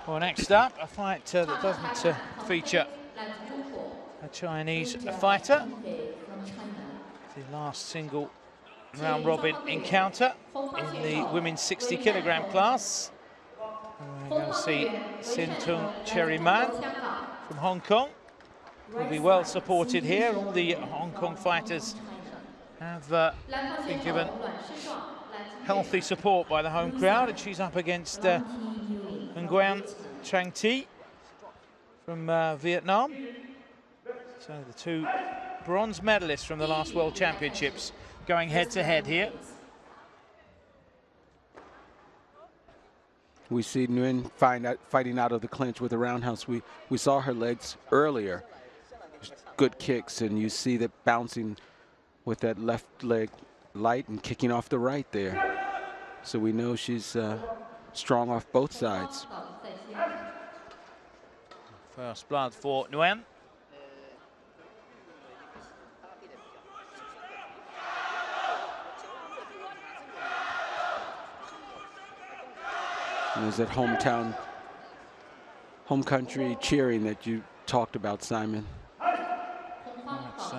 Well, next up, a fight that doesn't feature a Chinese fighter. The last single round-robin encounter in the women's 60-kilogram class. We're going to see Sintung Cherry Man from Hong Kong. Will be well supported here. All the Hong Kong fighters have been given healthy support by the home crowd, and she's up against Nguyen Trang Thi from Vietnam. So the two bronze medalists from the last World Championships going head-to-head here. We see Nguyen fighting out of the clinch with a roundhouse. We saw her legs earlier. Good kicks, and you see that bouncing with that left leg light and kicking off the right there. So we know she's strong off both sides. First blood for Nguyen. And there's that home country cheering that you talked about, Simon. It's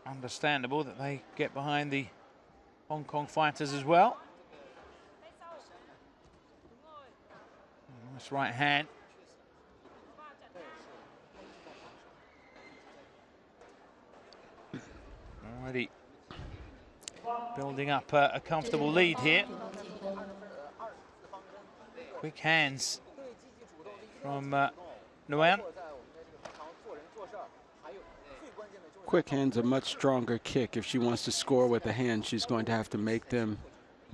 understandable that they get behind the Hong Kong fighters as well. Nice right hand. Already building up a comfortable lead here. Quick hands from Nguyen. Quick hands, a much stronger kick. If she wants to score with the hand, she's going to have to make them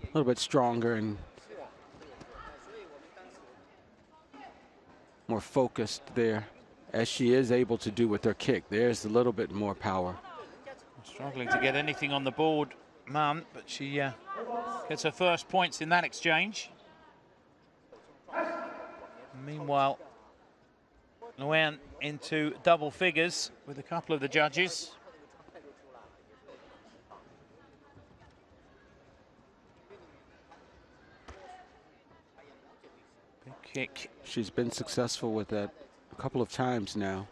a little bit stronger and more focused there, as she is able to do with her kick. There's a little bit more power. Struggling to get anything on the board, Man, but she gets her first points in that exchange. Meanwhile, Nguyen into double figures with a couple of the judges. Big kick. She's been successful with that a couple of times now.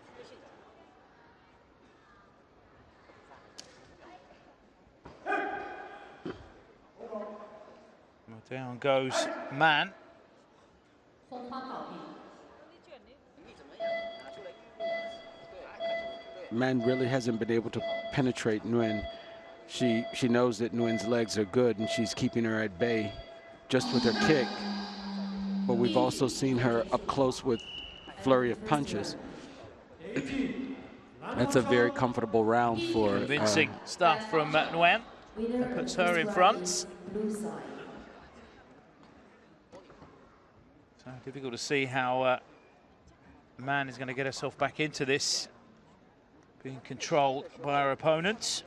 Down goes Man. Man really hasn't been able to penetrate Nguyen. She knows that Nguyen's legs are good, and she's keeping her at bay just with her kick. But we've also seen her up close with flurry of punches. That's a very comfortable round for convincing stuff from Nguyen. That puts her in front. So difficult to see how Man is going to get herself back into this, being controlled by her opponents.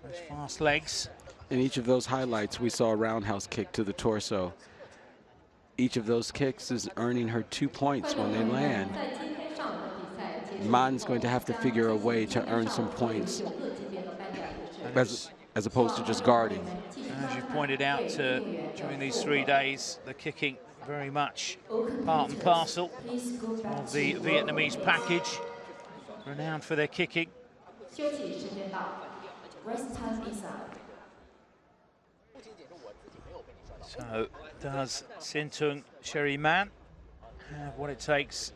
Those fast legs. In each of those highlights, we saw a roundhouse kick to the torso. Each of those kicks is earning her 2 points when they land. Man's going to have to figure a way to earn some points as opposed to just guarding. As you pointed out, during these 3 days, the kicking very much part and parcel of the Vietnamese package, renowned for their kicking. So does Sintung Cherry Man have what it takes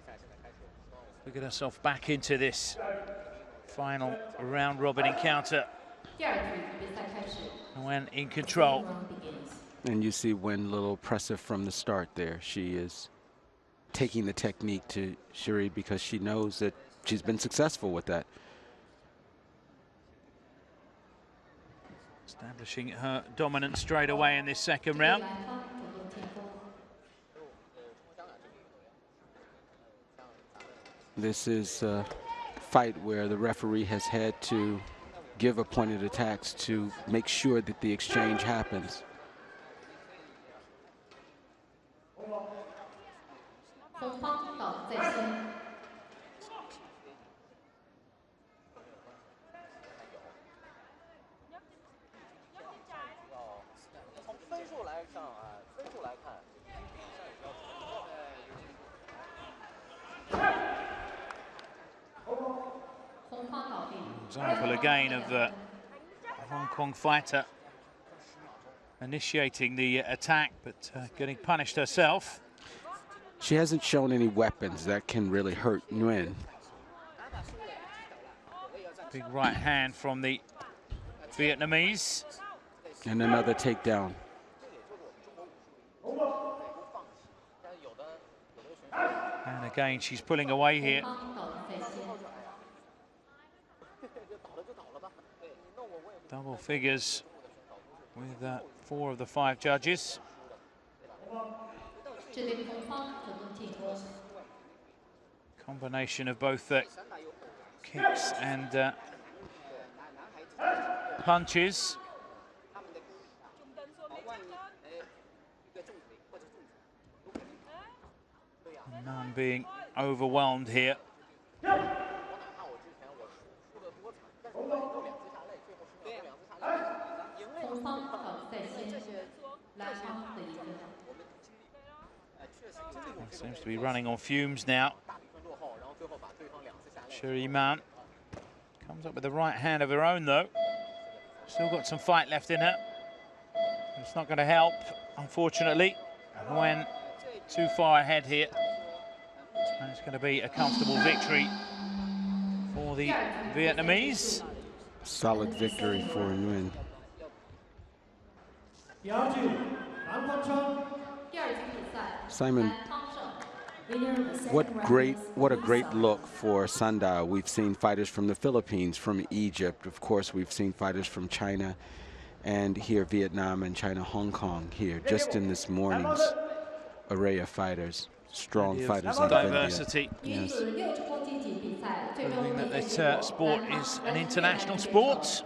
to get herself back into this final round-robin encounter? When in control. And you see Nguyen a little oppressive from the start there. She is taking the technique to Cherry because she knows that she's been successful with that. Establishing her dominance straight away in this second round. This is a fight where the referee has had to give appointed attacks to make sure that the exchange happens. Example again of a Hong Kong fighter initiating the attack, but getting punished herself. She hasn't shown any weapons that can really hurt Nguyen. Big right hand from the Vietnamese. And another takedown. And again, she's pulling away here. Double figures with 4 of the 5 judges. Combination of both kicks and punches. None being overwhelmed here. Seems to be running on fumes now. Sherry Man comes up with the right hand of her own though. Still got some fight left in her. It's not going to help, unfortunately. Nguyen too far ahead here. And it's going to be a comfortable victory for the Vietnamese. Solid victory for Nguyen. Simon, what a great look for Sanda. We've seen fighters from the Philippines, from Egypt, of course we've seen fighters from China, and here Vietnam and China, Hong Kong here, just in this morning's array of fighters. Strong fighters in diversity. Yes. Proving that this sport is an international sport.